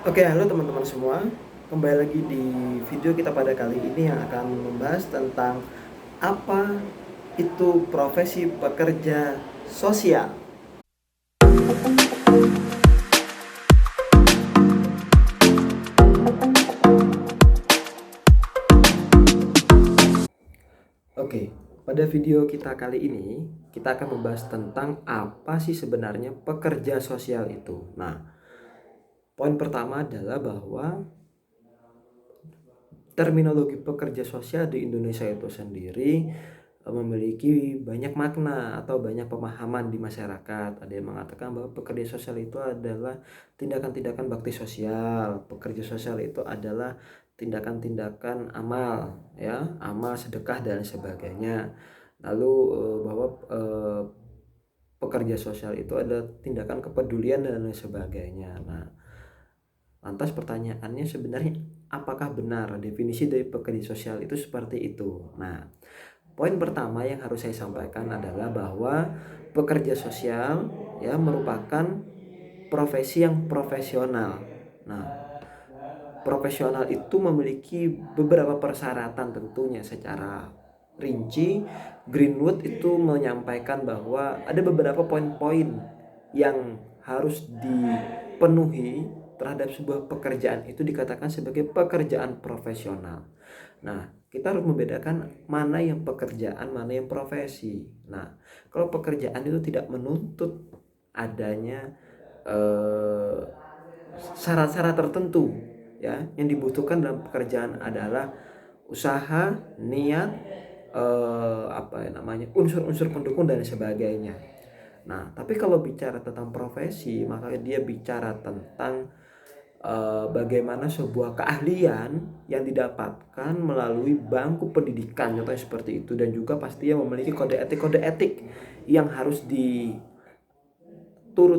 Oke, halo teman-teman semua. Kembali lagi di video kita pada kali ini yang akan membahas tentang apa itu profesi pekerja sosial. Oke, pada video kita kali ini kita akan membahas tentang apa sih sebenarnya pekerja sosial itu. Nah, poin pertama adalah bahwa terminologi pekerja sosial di Indonesia itu sendiri memiliki banyak makna atau banyak pemahaman di masyarakat. Ada yang mengatakan bahwa pekerja sosial itu adalah tindakan-tindakan bakti sosial. Pekerja sosial itu adalah tindakan-tindakan amal, ya, amal sedekah dan sebagainya. Lalu bahwa pekerja sosial itu adalah tindakan kepedulian dan lain sebagainya. Nah, lantas pertanyaannya sebenarnya apakah benar definisi dari pekerja sosial itu seperti itu? Nah, poin pertama yang harus saya sampaikan adalah bahwa pekerja sosial ya merupakan profesi yang profesional. Nah, profesional itu memiliki beberapa persyaratan tentunya secara rinci. Greenwood itu menyampaikan bahwa ada beberapa poin-poin yang harus dipenuhi terhadap sebuah pekerjaan itu dikatakan sebagai pekerjaan profesional. Nah, kita harus membedakan mana yang pekerjaan, mana yang profesi. Nah, kalau pekerjaan itu tidak menuntut adanya eh, syarat-syarat tertentu, ya, yang dibutuhkan dalam pekerjaan adalah usaha, niat, unsur-unsur pendukung dan sebagainya. Nah, tapi kalau bicara tentang profesi, maka dia bicara tentang bagaimana sebuah keahlian yang didapatkan melalui bangku pendidikan, contohnya seperti itu, dan juga pastinya memiliki kode etik yang harus dituruti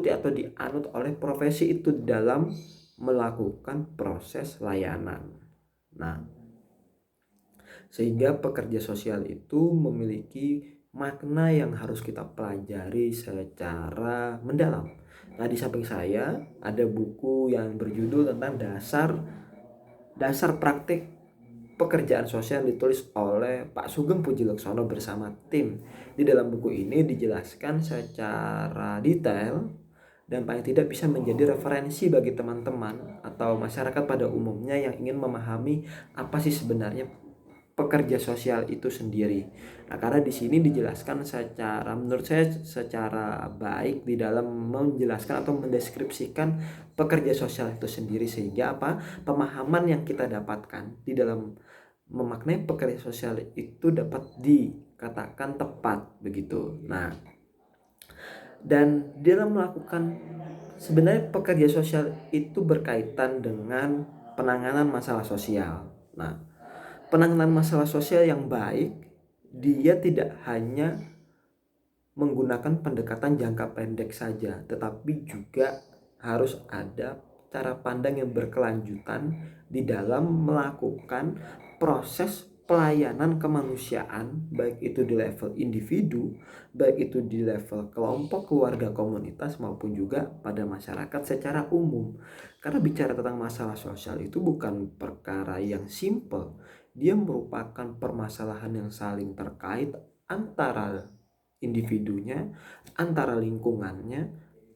atau dianut oleh profesi itu dalam melakukan proses layanan. Nah, sehingga pekerja sosial itu memiliki makna yang harus kita pelajari secara mendalam. Nah, di samping saya ada buku yang berjudul tentang dasar praktik pekerjaan sosial ditulis oleh Pak Sugeng Pujileksono bersama tim. Di dalam buku ini dijelaskan secara detail dan paling tidak bisa menjadi referensi bagi teman-teman atau masyarakat pada umumnya yang ingin memahami apa sih sebenarnya pekerja sosial itu sendiri. Nah, karena di sini dijelaskan menurut saya secara baik di dalam menjelaskan atau mendeskripsikan pekerja sosial itu sendiri, sehingga pemahaman yang kita dapatkan di dalam memaknai pekerja sosial itu dapat dikatakan tepat begitu. Nah, dan dalam melakukan sebenarnya pekerja sosial itu berkaitan dengan penanganan masalah sosial. Nah, penanganan masalah sosial yang baik dia tidak hanya menggunakan pendekatan jangka pendek saja, tetapi juga harus ada cara pandang yang berkelanjutan di dalam melakukan proses pelayanan kemanusiaan, baik itu di level individu, baik itu di level kelompok, keluarga, komunitas, maupun juga pada masyarakat secara umum. Karena bicara tentang masalah sosial itu bukan perkara yang simple, dia merupakan permasalahan yang saling terkait antara individunya, antara lingkungannya,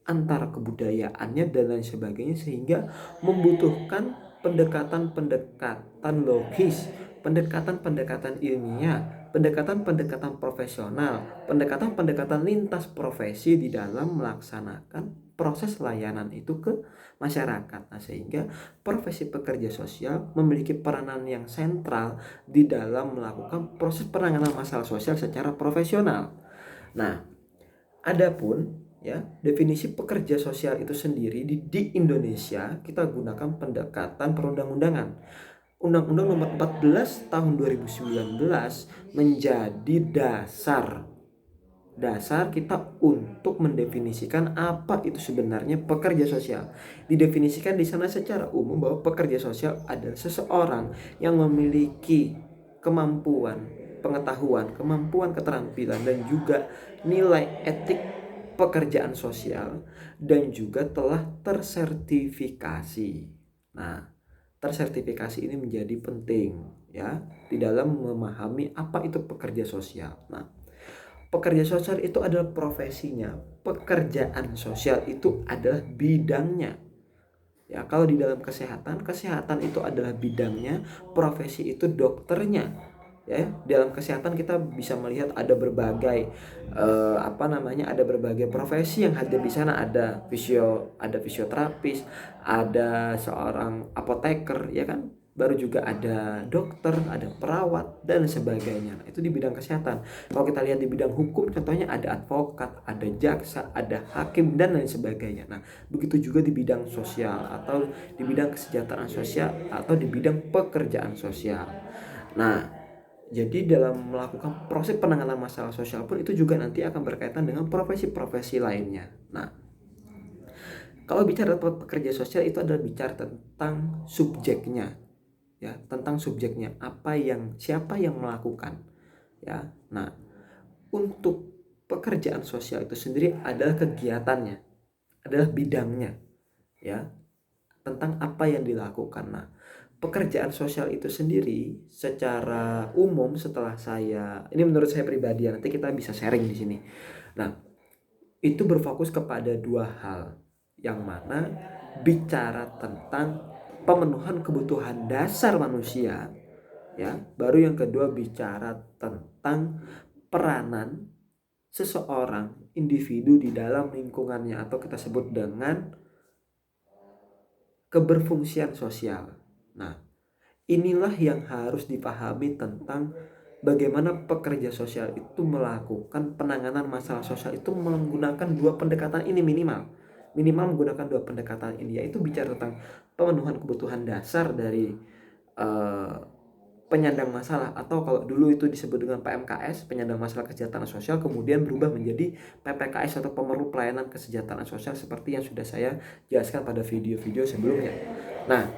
antara kebudayaannya dan lain sebagainya, sehingga membutuhkan pendekatan-pendekatan logis, pendekatan-pendekatan ilmiah, pendekatan-pendekatan profesional, pendekatan-pendekatan lintas profesi di dalam melaksanakan proses layanan itu ke masyarakat. Nah, sehingga profesi pekerja sosial memiliki peranan yang sentral di dalam melakukan proses penanganan masalah sosial secara profesional. Nah, adapun ya definisi pekerja sosial itu sendiri di Indonesia kita gunakan pendekatan perundang-undangan. Undang-Undang Nomor 14 Tahun 2019 menjadi dasar kita untuk mendefinisikan apa itu sebenarnya pekerja sosial. Didefinisikan di sana secara umum bahwa pekerja sosial adalah seseorang yang memiliki kemampuan, pengetahuan, kemampuan, keterampilan, dan juga nilai etik pekerjaan sosial, dan juga telah tersertifikasi. Nah, tersertifikasi ini menjadi penting ya di dalam memahami apa itu pekerja sosial. Nah, pekerja sosial itu adalah profesinya, pekerjaan sosial itu adalah bidangnya. Ya, kalau di dalam kesehatan, kesehatan itu adalah bidangnya, profesi itu dokternya. Ya, dalam kesehatan kita bisa melihat ada berbagai ada berbagai profesi yang hadir di sana. Ada fisioterapis, ada seorang apoteker, ya kan? Baru juga ada dokter, ada perawat dan sebagainya. Nah, itu di bidang kesehatan. Kalau kita lihat di bidang hukum, contohnya ada advokat, ada jaksa, ada hakim dan lain sebagainya. Nah, begitu juga di bidang sosial atau di bidang kesejahteraan sosial atau di bidang pekerjaan sosial. Nah, jadi dalam melakukan proses penanganan masalah sosial pun itu juga nanti akan berkaitan dengan profesi-profesi lainnya. Nah, kalau bicara pekerja sosial itu adalah bicara tentang subjeknya, ya, tentang subjeknya, siapa yang melakukan, ya. Nah, untuk pekerjaan sosial itu sendiri adalah kegiatannya, adalah bidangnya, ya, tentang apa yang dilakukan. Nah, pekerjaan sosial itu sendiri secara umum ini menurut saya pribadi, nanti kita bisa sharing di sini. Nah, itu berfokus kepada dua hal, yang mana bicara tentang pemenuhan kebutuhan dasar manusia, ya. Baru yang kedua bicara tentang peranan seseorang individu di dalam lingkungannya atau kita sebut dengan keberfungsian sosial. Nah, inilah yang harus dipahami tentang bagaimana pekerja sosial itu melakukan penanganan masalah sosial itu menggunakan dua pendekatan ini minimal menggunakan dua pendekatan ini, yaitu bicara tentang pemenuhan kebutuhan dasar dari uh, penyandang masalah, atau kalau dulu itu disebut dengan PMKS, penyandang masalah kesejahteraan sosial, kemudian berubah menjadi PPKS atau pemerlu pelayanan kesejahteraan sosial seperti yang sudah saya jelaskan pada video-video sebelumnya. Nah,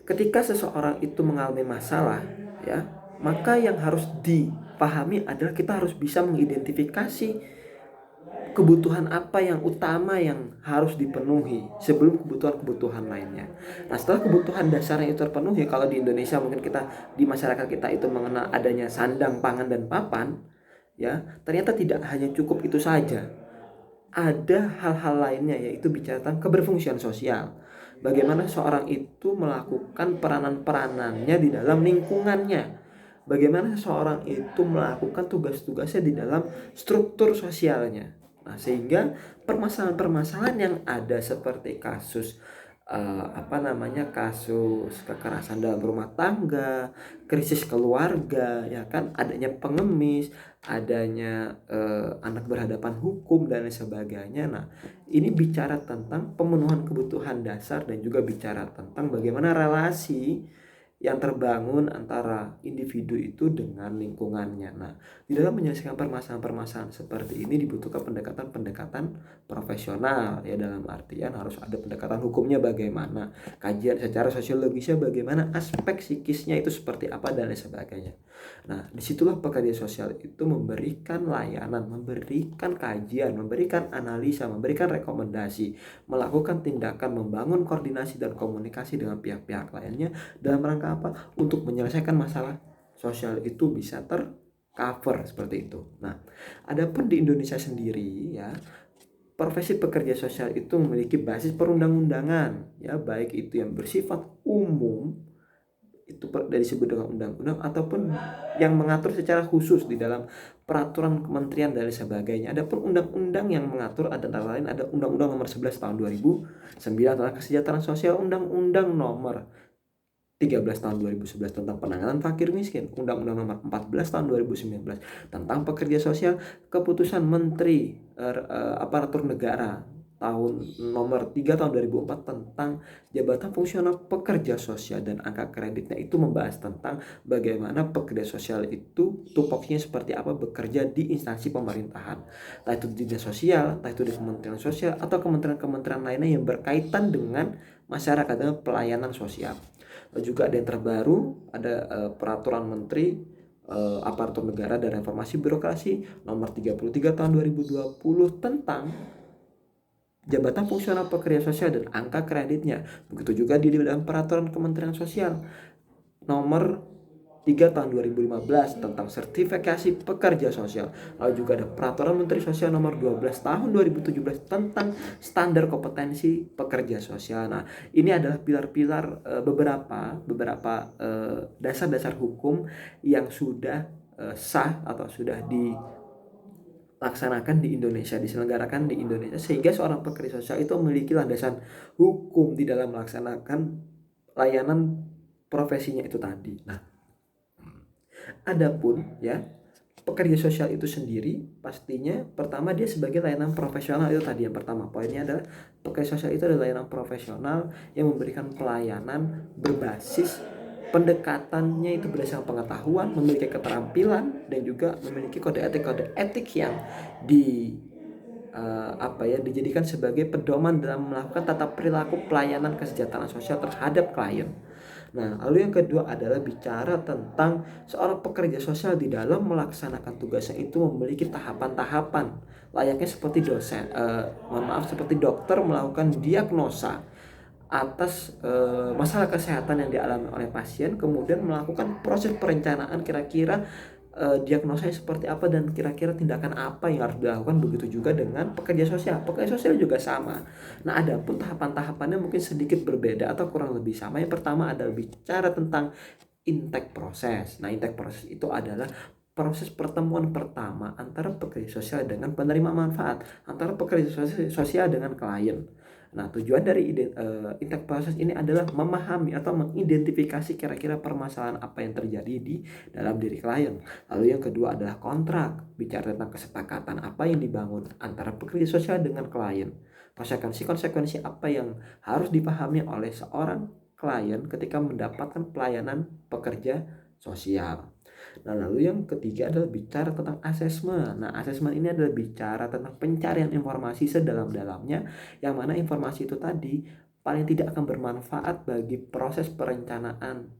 ketika seseorang itu mengalami masalah, ya, maka yang harus dipahami adalah kita harus bisa mengidentifikasi kebutuhan apa yang utama yang harus dipenuhi sebelum kebutuhan-kebutuhan lainnya. Nah, setelah kebutuhan dasarnya itu terpenuhi, kalau di Indonesia mungkin kita di masyarakat kita itu mengenal adanya sandang, pangan dan papan, ya, ternyata tidak hanya cukup itu saja. Ada hal-hal lainnya, yaitu bicara tentang keberfungsian sosial. Bagaimana seorang itu melakukan peranan-peranannya di dalam lingkungannya. Bagaimana seseorang itu melakukan tugas-tugasnya di dalam struktur sosialnya. Nah, sehingga permasalahan-permasalahan yang ada seperti kasus kasus kekerasan dalam rumah tangga, krisis keluarga, ya kan, adanya pengemis, adanya anak berhadapan hukum dan lain sebagainya. Nah, ini bicara tentang pemenuhan kebutuhan dasar dan juga bicara tentang bagaimana relasi yang terbangun antara individu itu dengan lingkungannya. Nah, di dalam menyelesaikan permasalahan-permasalahan seperti ini dibutuhkan pendekatan-pendekatan profesional, ya, dalam artian harus ada pendekatan hukumnya bagaimana, kajian secara sosiologisnya bagaimana, aspek psikisnya itu seperti apa dan lain sebagainya. Nah, disitulah pekerja sosial itu memberikan layanan, memberikan kajian, memberikan analisa, memberikan rekomendasi, melakukan tindakan, membangun koordinasi dan komunikasi dengan pihak-pihak lainnya dalam rangka apa? Untuk menyelesaikan masalah sosial itu bisa tercover seperti itu. Nah, adapun di Indonesia sendiri, ya, profesi pekerja sosial itu memiliki basis perundang-undangan, ya, baik itu yang bersifat umum itu dari disebut dengan undang-undang ataupun yang mengatur secara khusus di dalam peraturan kementerian dan sebagainya. Adapun undang-undang yang mengatur antara lain ada Undang-Undang Nomor 11 Tahun 2009 tentang Kesejahteraan Sosial, Undang-Undang Nomor 13 tahun 2011 tentang penanganan fakir miskin, Undang-Undang Nomor 14 tahun 2019 tentang pekerja sosial, keputusan Menteri Aparatur Negara tahun nomor 3 tahun 2004 tentang jabatan fungsional pekerja sosial, dan angka kreditnya itu membahas tentang bagaimana pekerja sosial itu tupoksinya seperti apa bekerja di instansi pemerintahan, entah itu di dinas sosial, entah itu di Kementerian Sosial atau kementerian-kementerian lainnya yang berkaitan dengan masyarakat, dengan pelayanan sosial. Juga ada yang terbaru, ada peraturan Menteri Aparatur Negara dan Reformasi Birokrasi nomor 33 tahun 2020 tentang jabatan fungsional pekerja sosial dan angka kreditnya. Begitu juga di dalam peraturan Kementerian Sosial nomor 3 tahun 2015 tentang sertifikasi pekerja sosial. Lalu juga ada peraturan Menteri Sosial nomor 12 tahun 2017 tentang standar kompetensi pekerja sosial. Nah, ini adalah pilar-pilar beberapa dasar-dasar hukum yang sudah sah atau sudah dilaksanakan di Indonesia, diselenggarakan di Indonesia, sehingga seorang pekerja sosial itu memiliki landasan hukum di dalam melaksanakan layanan profesinya itu tadi. Nah, adapun ya pekerja sosial itu sendiri pastinya pertama dia sebagai layanan profesional. Itu tadi yang pertama poinnya adalah pekerja sosial itu adalah layanan profesional yang memberikan pelayanan berbasis pendekatannya itu berdasarkan pengetahuan, memiliki keterampilan dan juga memiliki kode etik yang di dijadikan sebagai pedoman dalam melakukan tata perilaku pelayanan kesejahteraan sosial terhadap klien. Nah, lalu yang kedua adalah bicara tentang seorang pekerja sosial di dalam melaksanakan tugasnya itu memiliki tahapan-tahapan layaknya seperti seperti dokter melakukan diagnosa atas masalah kesehatan yang dialami oleh pasien, kemudian melakukan proses perencanaan kira-kira diagnosanya seperti apa dan kira-kira tindakan apa yang harus dilakukan. Begitu juga dengan pekerja sosial. Pekerja sosial juga sama. Nah, ada pun tahapan-tahapannya mungkin sedikit berbeda atau kurang lebih sama. Yang pertama adalah bicara tentang intake proses. Nah, intake proses itu adalah proses pertemuan pertama antara pekerja sosial dengan penerima manfaat, antara pekerja sosial dengan klien. Nah, tujuan dari intake proses ini adalah memahami atau mengidentifikasi kira-kira permasalahan apa yang terjadi di dalam diri klien. Lalu yang kedua adalah kontrak, bicara tentang kesepakatan apa yang dibangun antara pekerja sosial dengan klien. Konsekuensi apa yang harus dipahami oleh seorang klien ketika mendapatkan pelayanan pekerja sosial. Nah, lalu yang ketiga adalah bicara tentang asesmen. Nah, asesmen ini adalah bicara tentang pencarian informasi sedalam-dalamnya, yang mana informasi itu tadi paling tidak akan bermanfaat bagi proses perencanaan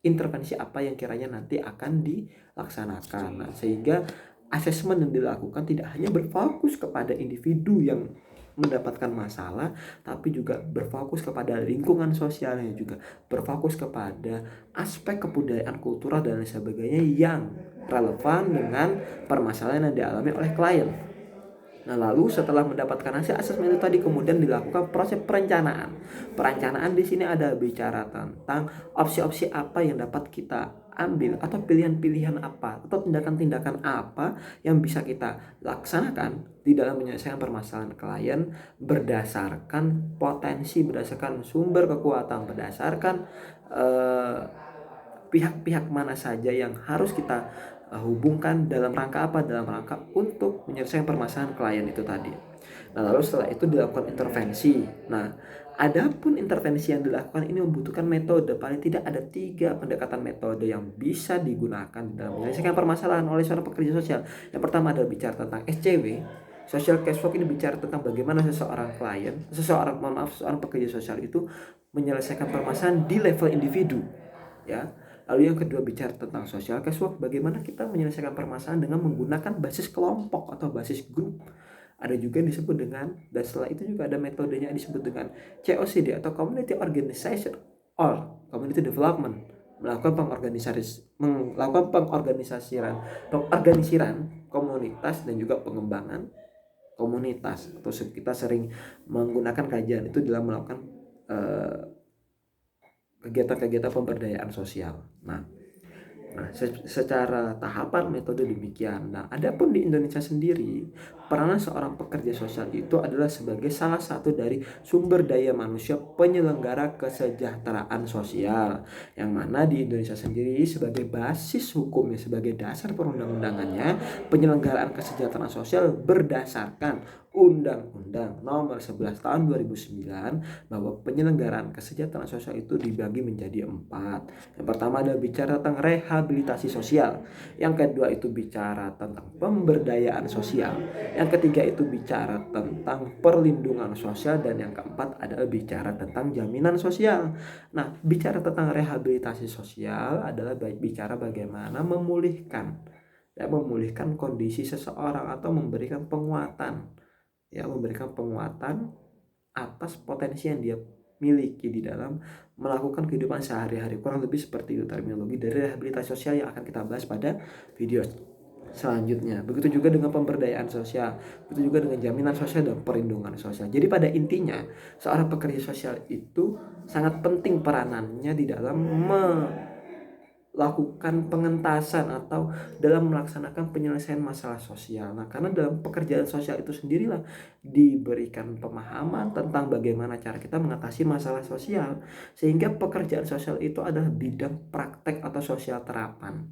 intervensi apa yang kiranya nanti akan dilaksanakan. Nah, sehingga asesmen yang dilakukan tidak hanya berfokus kepada individu yang mendapatkan masalah, tapi juga berfokus kepada lingkungan sosialnya, juga berfokus kepada aspek kebudayaan, kultural dan lain sebagainya yang relevan dengan permasalahan yang dialami oleh klien. Nah, lalu setelah mendapatkan hasil asesmen itu tadi kemudian dilakukan proses perencanaan. Perencanaan di sini ada bicara tentang opsi-opsi apa yang dapat kita ambil atau pilihan-pilihan apa atau tindakan-tindakan apa yang bisa kita laksanakan di dalam menyelesaikan permasalahan klien berdasarkan potensi, berdasarkan sumber kekuatan, berdasarkan pihak-pihak mana saja yang harus kita hubungkan dalam rangka apa? Dalam rangka untuk menyelesaikan permasalahan klien itu tadi. Nah, lalu setelah itu dilakukan intervensi. Nah, adapun intervensi yang dilakukan ini membutuhkan metode. Paling tidak ada 3 pendekatan metode yang bisa digunakan dalam menyelesaikan permasalahan oleh seorang pekerja sosial. Yang pertama adalah bicara tentang SCW. Social case work ini bicara tentang bagaimana seorang seorang pekerja sosial itu menyelesaikan permasalahan di level individu, ya. Lalu yang kedua bicara tentang social case work, bagaimana kita menyelesaikan permasalahan dengan menggunakan basis kelompok atau basis grup. Ada juga yang disebut dengan, dan setelah itu juga ada metodenya yang disebut dengan COCD atau Community Organization or Community Development, melakukan pengorganisiran komunitas dan juga pengembangan komunitas, atau kita sering menggunakan kajian itu dalam melakukan kegiatan-kegiatan pemberdayaan sosial. Nah, secara tahapan metode demikian. Nah, adapun di Indonesia sendiri, peranan seorang pekerja sosial itu adalah sebagai salah satu dari sumber daya manusia penyelenggara kesejahteraan sosial, yang mana di Indonesia sendiri sebagai basis hukumnya, sebagai dasar perundang-undangannya, penyelenggaraan kesejahteraan sosial berdasarkan Undang-Undang Nomor 11 Tahun 2009, bahwa penyelenggaraan kesejahteraan sosial itu dibagi menjadi 4. Yang pertama adalah bicara tentang rehabilitasi sosial. Yang kedua itu bicara tentang pemberdayaan sosial. Yang ketiga itu bicara tentang perlindungan sosial. Dan yang keempat adalah bicara tentang jaminan sosial. Nah, bicara tentang rehabilitasi sosial adalah bicara bagaimana memulihkan kondisi seseorang atau memberikan penguatan ya, memberikan penguatan atas potensi yang dia miliki di dalam melakukan kehidupan sehari-hari. Kurang lebih seperti itu terminologi dari rehabilitasi sosial yang akan kita bahas pada video selanjutnya. Begitu juga dengan pemberdayaan sosial, begitu juga dengan jaminan sosial dan perlindungan sosial. Jadi pada intinya seorang pekerja sosial itu sangat penting peranannya di dalam melakukan pengentasan atau dalam melaksanakan penyelesaian masalah sosial. Nah, karena dalam pekerjaan sosial itu sendirilah diberikan pemahaman tentang bagaimana cara kita mengatasi masalah sosial, sehingga pekerjaan sosial itu adalah bidang praktek atau sosial terapan.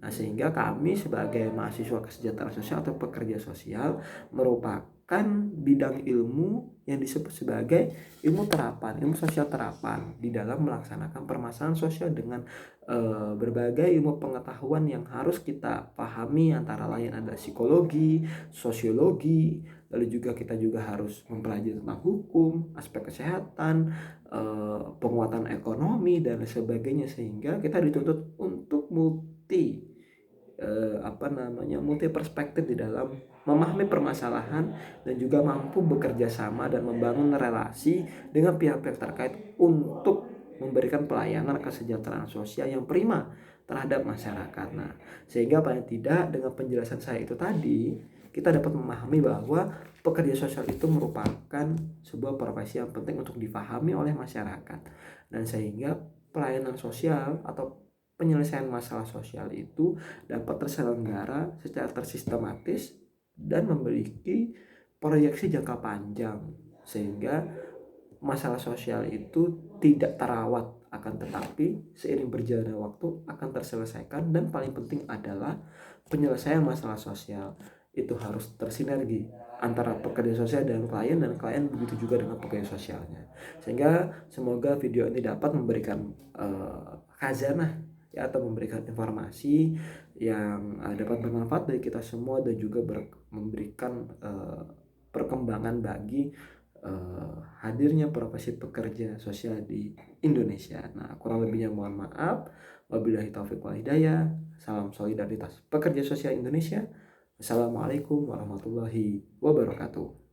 Nah, sehingga kami sebagai mahasiswa kesejahteraan sosial atau pekerja sosial merupakan bidang ilmu yang disebut sebagai ilmu terapan, ilmu sosial terapan di dalam melaksanakan permasalahan sosial dengan berbagai ilmu pengetahuan yang harus kita pahami, antara lain ada psikologi, sosiologi, lalu juga kita juga harus mempelajari tentang hukum, aspek kesehatan, penguatan ekonomi dan sebagainya, sehingga kita dituntut untuk multi perspektif di dalam memahami permasalahan dan juga mampu bekerja sama dan membangun relasi dengan pihak-pihak terkait untuk memberikan pelayanan kesejahteraan sosial yang prima terhadap masyarakat. Nah, sehingga paling tidak dengan penjelasan saya itu tadi, kita dapat memahami bahwa pekerja sosial itu merupakan sebuah profesi yang penting untuk dipahami oleh masyarakat, dan sehingga pelayanan sosial atau penyelesaian masalah sosial itu dapat terselenggara secara tersistematis dan memiliki proyeksi jangka panjang, sehingga masalah sosial itu tidak terawat, akan tetapi seiring berjalannya waktu akan terselesaikan. Dan paling penting adalah penyelesaian masalah sosial itu harus tersinergi antara pekerja sosial dan klien begitu juga dengan pekerja sosialnya. Sehingga semoga video ini dapat memberikan khazanah, ya, atau memberikan informasi yang dapat bermanfaat bagi kita semua dan juga memberikan perkembangan bagi hadirnya profesi pekerja sosial di Indonesia. Nah, kurang lebihnya mohon maaf. Wabillahi taufiq wal hidayah. Salam solidaritas pekerja sosial Indonesia. Assalamualaikum warahmatullahi wabarakatuh.